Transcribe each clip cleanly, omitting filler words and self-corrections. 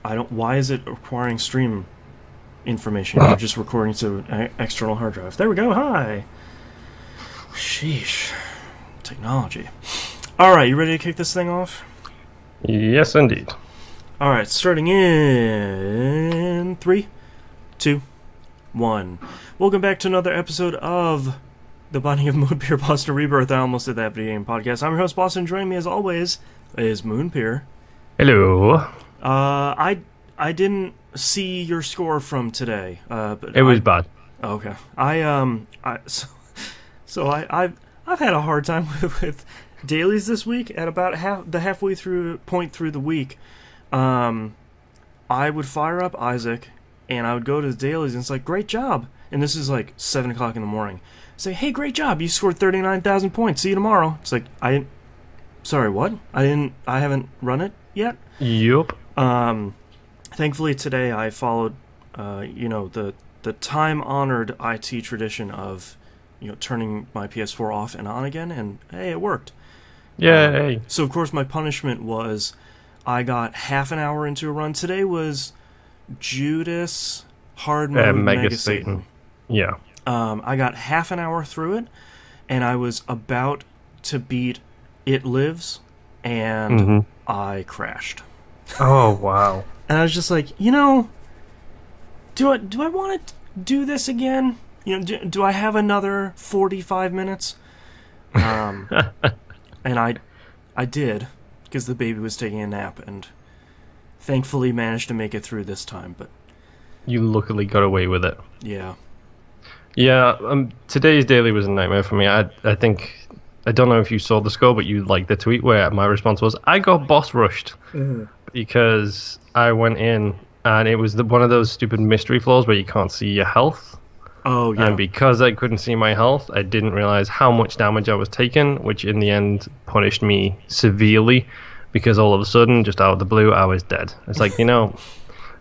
I don't. Why is it requiring stream information? You're just recording to an external hard drive. There we go. Hi. Sheesh. Technology. All right, you ready to kick this thing off? Yes, indeed. All right, starting in 3, 2, 1. Welcome back to another episode of The Binding of Moonpir Boston Rebirth. I almost did that video game podcast. I'm your host, Boston. Joining me, as always, is Moonpir. Hello. I didn't see your score from today. But it was bad. Okay. I've had a hard time with dailies this week. At about halfway point through the week, I would fire up Isaac, and I would go to the dailies, and it's like, great job. And this is like 7 o'clock in the morning. Say, hey, great job. You scored 39,000 points. See you tomorrow. It's like, sorry, what? I haven't run it yet. Yup. Thankfully today I followed, the time-honored IT tradition of, turning my PS4 off and on again, and hey, it worked. Yay. So of course my punishment was I got half an hour into a run. Today was Judas Hard Mode Mega Satan. Yeah. I got half an hour through it, and I was about to beat It Lives, and I crashed. Oh, wow. And I was just like, do I want to do this again? Do I have another 45 minutes? And I did, because the baby was taking a nap, and thankfully managed to make it through this time. But you luckily got away with it. Yeah. Yeah, today's daily was a nightmare for me. I don't know if you saw the score, but you liked the tweet where my response was, I got boss rushed. Because I went in, and it was one of those stupid mystery floors where you can't see your health. Oh, yeah. And because I couldn't see my health, I didn't realize how much damage I was taking, which in the end punished me severely, because all of a sudden, just out of the blue, I was dead. It's like,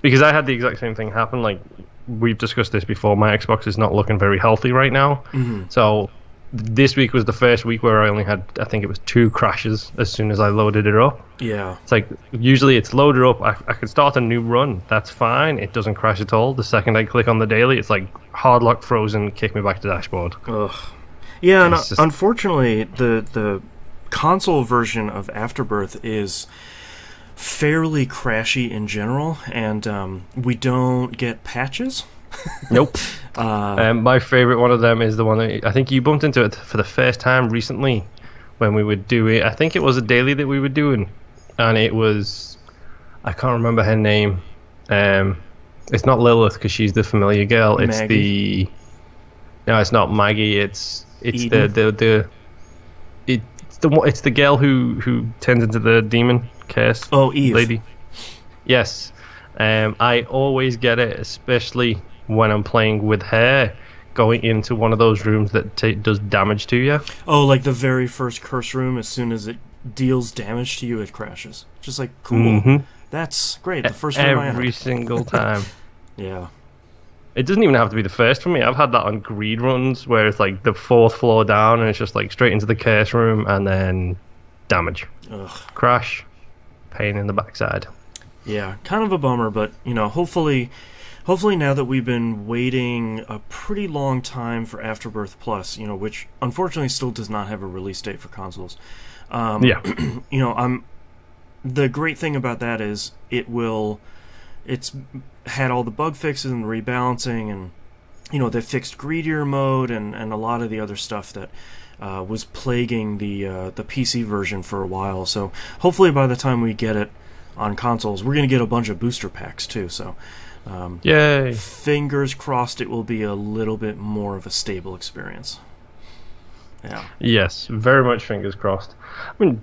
because I had the exact same thing happen. Like, we've discussed this before, my Xbox is not looking very healthy right now. So this week was the first week where I only had, I think it was 2 crashes as soon as I loaded it up. Yeah. It's like, usually it's loaded up, I could start a new run, that's fine, it doesn't crash at all. The second I click on the daily, it's like, hard lock frozen, kick me back to dashboard. Ugh. Yeah, and unfortunately, the console version of Afterbirth is fairly crashy in general, and we don't get patches. Nope. My favorite one of them is the one that I think you bumped into it for the first time recently when we would do it. I think it was a daily that we were doing, and it was, I can't remember her name. It's not Lilith because she's the familiar girl. It's Maggie. No, it's not Maggie. It's Eden. it's the girl who turns into the demon curse. Oh, Eve. Lady. Yes. I always get it, especially when I'm playing with her, going into one of those rooms that does damage to you. Oh, like the very first curse room, as soon as it deals damage to you, it crashes. Just like, cool. That's great. The first room I every entered. Single time. Yeah. It doesn't even have to be the first for me. I've had that on greed runs where it's like the 4th floor down and it's just like straight into the curse room and then damage. Ugh. Crash. Pain in the backside. Yeah, kind of a bummer, but hopefully now that we've been waiting a pretty long time for Afterbirth Plus, which unfortunately still does not have a release date for consoles. Yeah. The great thing about that is it's had all the bug fixes and rebalancing, and they fixed greedier mode and a lot of the other stuff that was plaguing the PC version for a while. So hopefully by the time we get it on consoles, we're going to get a bunch of booster packs too, so yay! Fingers crossed it will be a little bit more of a stable experience. Yeah. Yes, very much fingers crossed. I mean,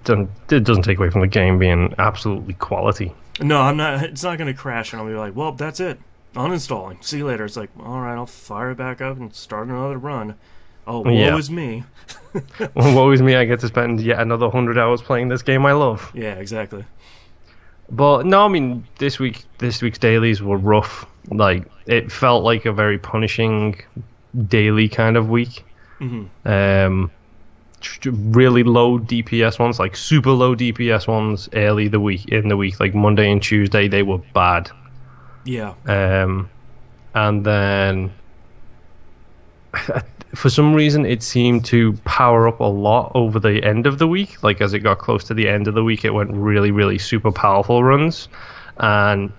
it doesn't take away from the game being absolutely quality. No, I'm not. It's not going to crash, and I'll be like, well, that's it. Uninstalling. See you later. It's like, all right, I'll fire it back up and start another run. Oh, woe is me. Woe is me, I get to spend yet another 100 hours playing this game I love. Yeah, exactly. But no, I mean, this week's dailies were rough. Like, it felt like a very punishing daily kind of week. really low DPS ones, like super low DPS ones, early in the week, like Monday and Tuesday, they were bad. Yeah. And then for some reason it seemed to power up a lot over the end of the week. Like as it got close to the end of the week, it went really, really super powerful runs. And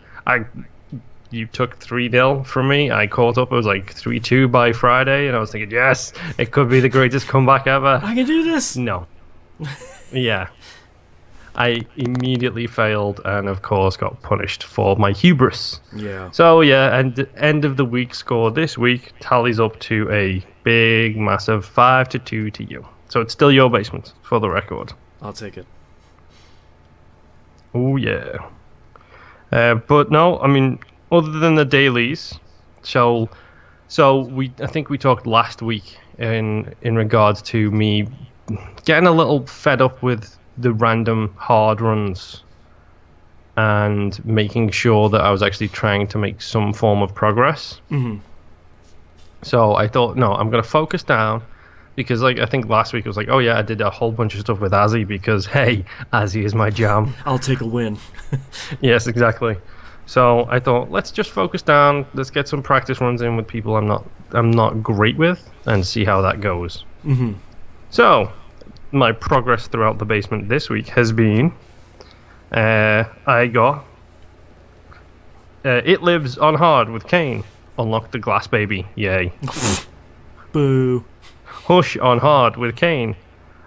you took 3-0 from me. I caught up. It was like 3-2 by Friday, and I was thinking, yes, it could be the greatest comeback ever. I can do this. No. Yeah. I immediately failed and, of course, got punished for my hubris. Yeah. So, yeah, and end of the week score this week tallies up to a big, massive 5-2 to you. So it's still your basement, for the record. I'll take it. Oh, yeah. But no, I mean, other than the dailies, I think we talked last week in regards to me getting a little fed up with the random hard runs and making sure that I was actually trying to make some form of progress. Mm-hmm. So I thought, no, I'm going to focus down, because like I think last week it was like, oh yeah, I did a whole bunch of stuff with Azzy because, hey, Azzy is my jam. I'll take a win. Yes, exactly. So I thought, let's just focus down. Let's get some practice runs in with people I'm not great with, and see how that goes. Mm-hmm. So my progress throughout the basement this week has been, I got It Lives on hard with Kane. Unlocked the glass baby. Yay. Boo. Hush on hard with Kane.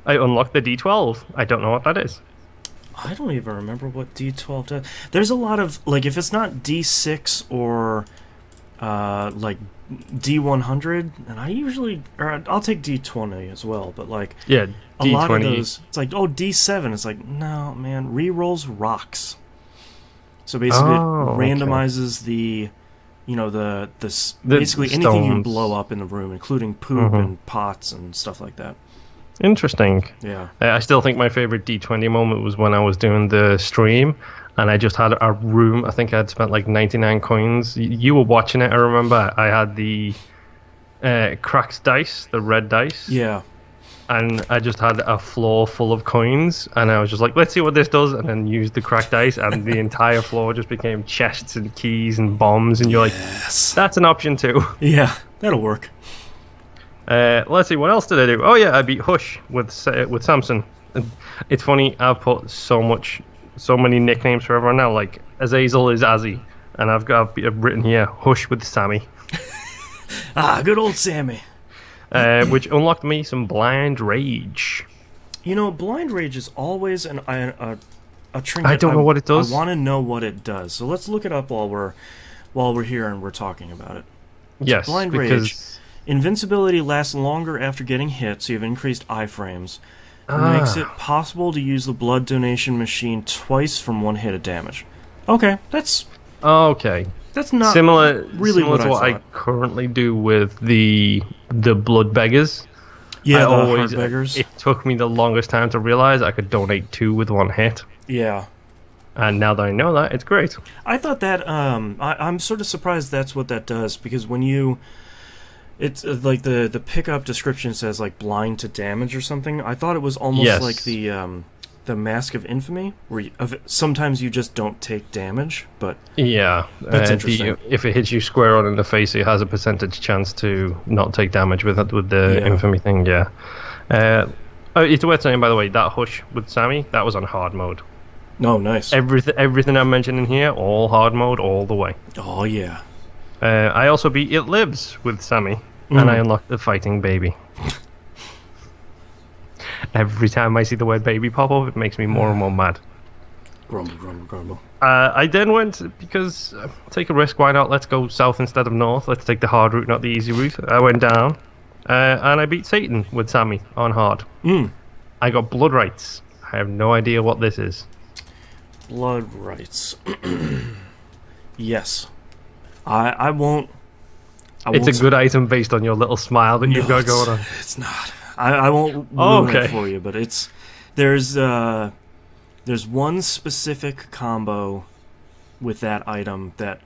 I unlocked the D12. I don't know what that is. I don't even remember what D12 does. There's a lot of, like, if it's not D6 or, like, D100, and I'll take D20 as well, but, like, yeah, a D20. lot of those, it's like, oh, D7, it's like, no, man, rerolls rocks. So basically it randomizes the, you know, the basically stones. anything you blow up in the room, including poop and pots and stuff like that. Interesting. Yeah. I still think my favorite D20 moment was when I was doing the stream and I just had a room. I think I had spent like 99 coins. You were watching it, I remember. I had the cracked dice, the red dice. Yeah. And I just had a floor full of coins, and I was just like, let's see what this does, and then used the cracked dice, and the entire floor just became chests and keys and bombs, and you're like, that's an option too. Yeah, that'll work. Let's see, what else did I do? Oh yeah, I beat Hush with Samson. And it's funny, I've put so many nicknames for everyone now. Like Azazel is Azzy, and I've written here Hush with Sammy. Good old Sammy. Which unlocked me some Blind Rage. You know, Blind Rage is always a trinket. I don't know what it does. I want to know what it does. So let's look it up while we're here and we're talking about it. Yes, Blind Rage. Invincibility lasts longer after getting hit, so you have increased iframes. Makes it possible to use the blood donation machine twice from one hit of damage. Okay, that's not similar what to what I currently do with the blood beggars. Yeah, the heart beggars. It took me the longest time to realize I could donate 2 with one hit. Yeah. And now that I know that, it's great. I thought that I'm sort of surprised that's what that does, because when it's like the pickup description says like blind to damage or something. I thought it was almost like the Mask of Infamy, where sometimes you just don't take damage, but yeah, that's interesting. If it hits you square on in the face, it has a percentage chance to not take damage with the Infamy thing. Yeah, it's worth saying, by the way, that Hush with Sammy, that was on hard mode. Oh, nice. Everything I'm mentioning here, all hard mode, all the way. Oh yeah. I also beat It Lives with Sammy, and I unlocked the Fighting Baby. Every time I see the word baby pop up, it makes me more and more mad. Grumble, grumble, grumble. I then went, because take a risk, why not? Let's go south instead of north. Let's take the hard route, not the easy route. I went down, and I beat Satan with Sammy on hard. I got Blood Rights. I have no idea what this is. Blood Rights. Yes. I won't... It's a good item based on your little smile that you've got going on. It's not. I won't ruin it for you, but there's one specific combo with that item that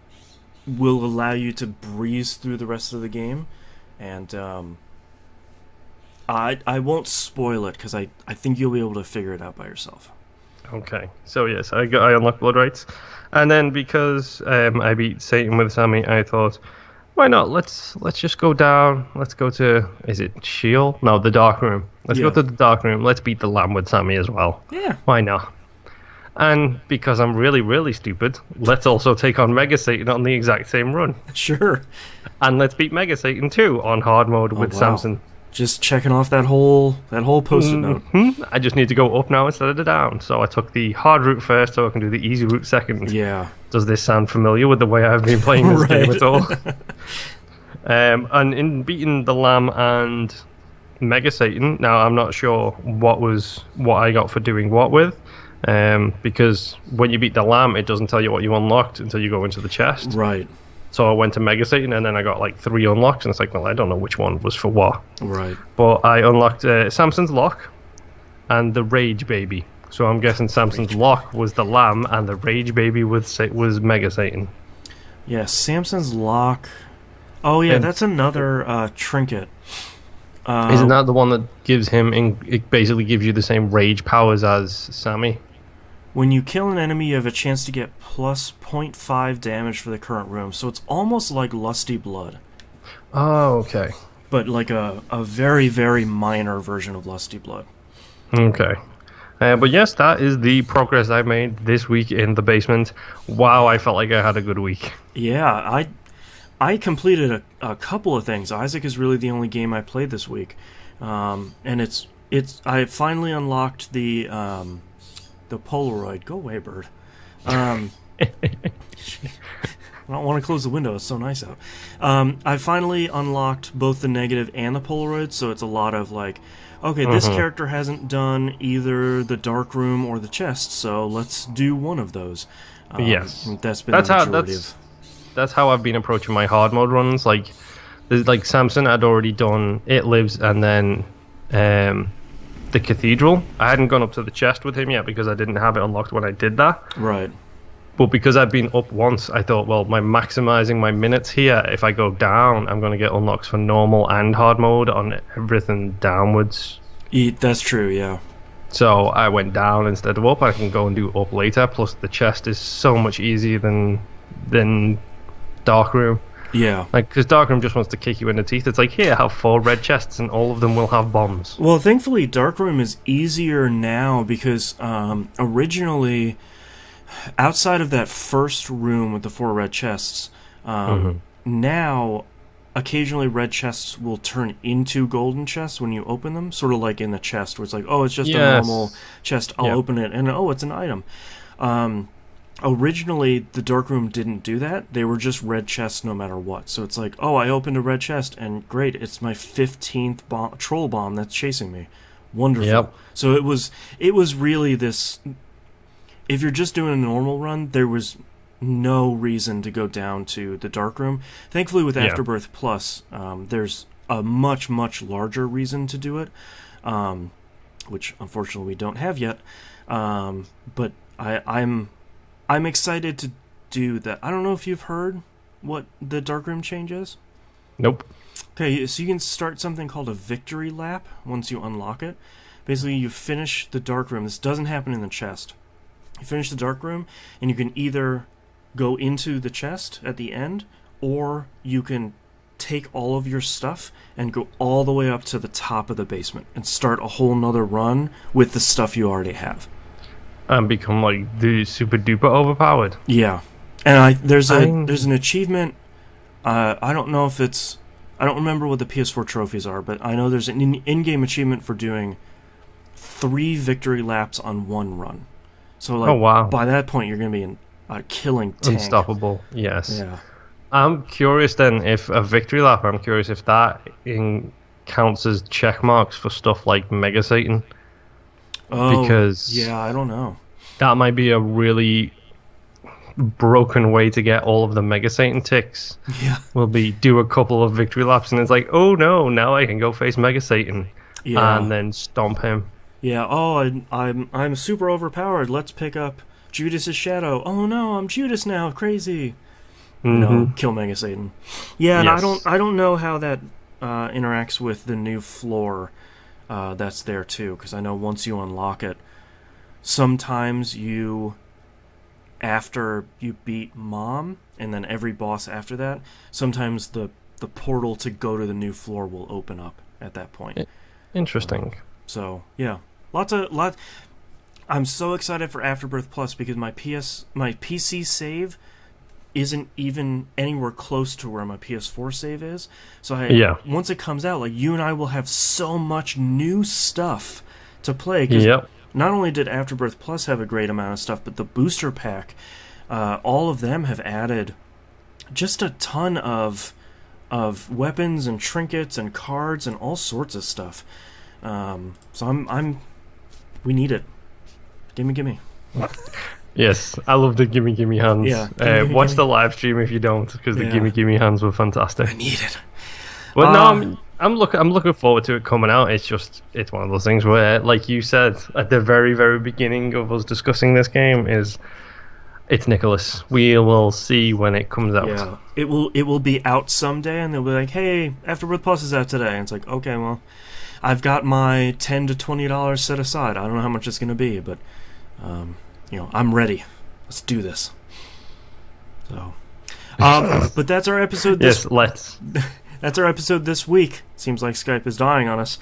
will allow you to breeze through the rest of the game, and I won't spoil it because I think you'll be able to figure it out by yourself. Okay, so yes, I unlocked blood rights, and then because I beat Satan with Sammy, I thought, why not? Let's just go down. Let's go to, is it Sheol? No, the Dark Room. Let's go to the Dark Room. Let's beat the Lamb with Sammy as well. Yeah. Why not? And because I'm really, really stupid, let's also take on Mega Satan on the exact same run. Sure. And let's beat Mega Satan too on hard mode with Samson. Just checking off that whole post-it note. I just need to go up now instead of the down. So I took the hard route first so I can do the easy route second. Yeah. Does this sound familiar with the way I've been playing this game at all? And in beating the Lamb and Mega Satan, now I'm not sure what I got for doing what with. Because when you beat the Lamb, it doesn't tell you what you unlocked until you go into the chest. Right. So I went to Mega Satan, and then I got like 3 unlocks, and it's like, well, I don't know which one was for what. Right. But I unlocked Samson's Lock and the Rage Baby. So I'm guessing Samson's Lock was the Lamb, and the Rage Baby was Mega Satan. Yeah, Samson's Lock. Oh yeah, that's another trinket. Isn't that the one that gives him? It basically gives you the same rage powers as Sammy. When you kill an enemy, you have a chance to get plus 0.5 damage for the current room, so it's almost like Lusty Blood. Oh, okay. But like a very, very minor version of Lusty Blood. Okay. But yes, that is the progress I made this week in the basement. Wow, I felt like I had a good week. Yeah, I completed a couple of things. Isaac is really the only game I played this week. And I finally unlocked the Polaroid. Go away, bird. I don't want to close the window. It's so nice out. I finally unlocked both the negative and the Polaroid, so it's a lot of like, okay, this character hasn't done either the dark room or the chest, so let's do one of those. Yes, that's been the majority of. That's how I've been approaching my hard mode runs. Like Samson had already done It Lives, and then the Cathedral. I hadn't gone up to the chest with him yet because I didn't have it unlocked when I did that. Right. But because I've been up once, I thought, well, by maximizing my minutes here, if I go down, I'm going to get unlocks for normal and hard mode on everything downwards. That's true, yeah. So I went down instead of up. I can go and do up later. Plus, the chest is so much easier than Dark Room. Yeah. Like, because Dark Room just wants to kick you in the teeth. It's like, here, have 4 red chests, and all of them will have bombs. Well, thankfully, Dark Room is easier now because originally, outside of that first room with the 4 red chests, now occasionally red chests will turn into golden chests when you open them, sort of like in the chest where it's like, oh, it's just a normal chest, I'll open it, and oh, it's an item. Originally, the Dark Room didn't do that. They were just red chests no matter what. So it's like, oh, I opened a red chest, and great, it's my 15th troll bomb that's chasing me. Wonderful. Yep. So it was really this. If you're just doing a normal run, there was no reason to go down to the Dark Room. Thankfully, with Afterbirth Plus, there's a much, much larger reason to do it, which unfortunately we don't have yet. But I'm excited to do that. I don't know if you've heard what the Dark Room change is. Nope. Okay, so you can start something called a victory lap once you unlock it. Basically, you finish the Dark Room. This doesn't happen in the chest. You finish the Dark Room, and you can either go into the chest at the end, or you can take all of your stuff and go all the way up to the top of the basement and start a whole nother run with the stuff you already have. And become like the super duper overpowered. Yeah, and there's an achievement. I don't know if it's. I don't remember what the PS4 trophies are, but I know there's an in-game achievement for doing 3 victory laps on 1 run. So like, by that point, you're going to be a killing tank. Unstoppable. Yes. Yeah. I'm curious then if a victory lap. I'm curious if that counts as check marks for stuff like Mega Satan. Oh, because I don't know. That might be a really broken way to get all of the Mega Satan ticks. Yeah. Will be do a couple of victory laps and it's like, oh no, now I can go face Mega Satan. Yeah. And then stomp him. Yeah, oh, I'm super overpowered. Let's pick up Judas's shadow. Oh no, I'm Judas now. Crazy. No, kill Mega Satan. Yeah, and I don't know how that interacts with the new floor. that's there too, because I know once you unlock it, sometimes after you beat Mom, and then every boss after that, sometimes the portal to go to the new floor will open up at that point. Interesting. So yeah, I'm so excited for Afterbirth Plus because my PC save isn't even anywhere close to where my PS4 save is. So once it comes out, like, you and I will have so much new stuff to play. 'Cause not only did Afterbirth Plus have a great amount of stuff, but the booster pack, all of them have added just a ton of weapons and trinkets and cards and all sorts of stuff. So we need it. Gimme. Yes, I love the gimme hands. Yeah, watch the live stream if you don't, because the gimme hands were fantastic. I need it. But no, I'm looking forward to it coming out. It's one of those things where, like you said at the very, very beginning of us discussing this game, it's Nicholas. We will see when it comes out. Yeah, it will be out someday, and they'll be like, "Hey, Afterbirth Plus is out today." And it's like, okay, well, I've got my $10 to $20 set aside. I don't know how much it's going to be, but I'm ready. Let's do this. So, but that's our episode. Yes, let's. That's our episode this week. Seems like Skype is dying on us.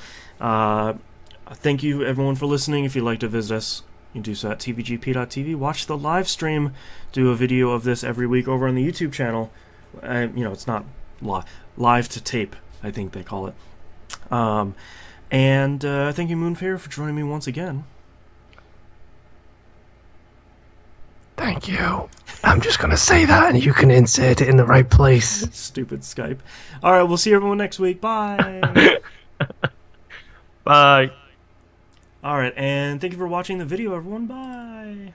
Thank you, everyone, for listening. If you'd like to visit us, you can do so at tvgp.tv. Watch the live stream. Do a video of this every week over on the YouTube channel. It's not live to tape, I think they call it. And thank you, Moonpir, for joining me once again. Thank you. I'm just going to say that, and you can insert it in the right place. Stupid Skype. All right, we'll see everyone next week. Bye. Bye. All right, and thank you for watching the video, everyone. Bye.